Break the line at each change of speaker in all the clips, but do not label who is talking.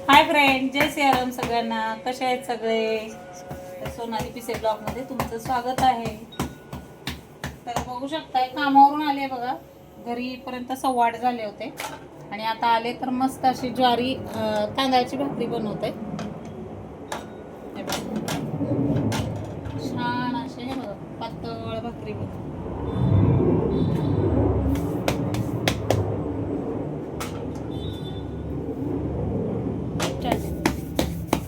Hi friend, जय सियाराम सगळ्यांना. कसे आहेत सगळे? सोनाली पिसे ब्लॉग मध्ये तुमचं स्वागत आहे. तर बघू शकताय, कामावरून आले बघा. घरी पर्यंत 8:15 झाले होते आणि आता आले तर मस्त अशी ज्वारी तांदळाची भाकरी बनवते. छान असे हे बघा, पातळ भाकरी बनवते.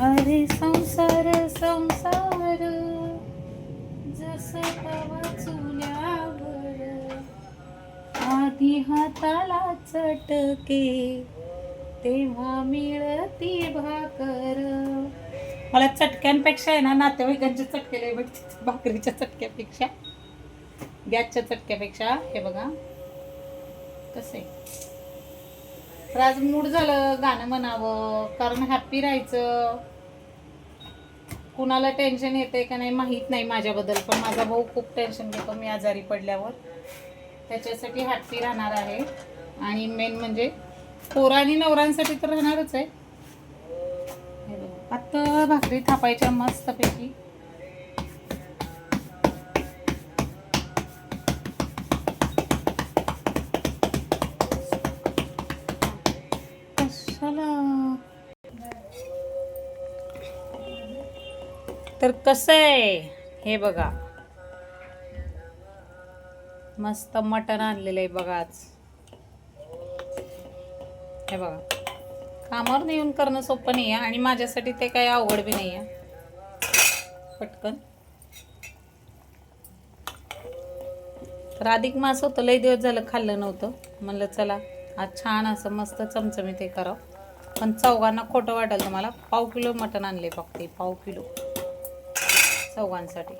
अरे संसार संसार जसं तवा चुल्यावर, आधी हाताला चटके तेव्हा मिळती भाकर. मला चटक्यांपेक्षा आहे ना, नातेवाईकांचे चटके लय भेटतात भाकरीच्या चटक्यापेक्षा, गॅसच्या चटक्यापेक्षा. हे बघा कसे. तर आज मूड झालं गाणं म्हणावं, कारण हॅप्पी राहायचं. कुणाला टेन्शन येते का नाही माहीत नाही माझ्याबद्दल, पण माझा भाऊ खूप टेन्शन घेतो मी आजारी पडल्यावर. त्याच्यासाठी हॅप्पी राहणार आहे. आणि मेन म्हणजे पोरा आणि नवऱ्यांसाठी तर राहणारच आहे. पातळ भाकरी थापायच्या मस्तपैकी. तर कसं आहे हे बघा, मस्त मटण आणलेलं आहे बघा आज. हे बघा, कामावर येऊन करणं सोपं नाही आहे आणि माझ्यासाठी ते काही अवघड बी नाही आहे. पटकन. तर अधिक मास होतं, लई दिवस झालं खाल्लं नव्हतं. म्हणलं चला आज छान असं मस्त चमचमीत हे करावं. पण चौघांना खोटं वाटेल तुम्हाला. 1/2 किलो मटण आणले फक्त, 1/2 किलो चौघांसाठी.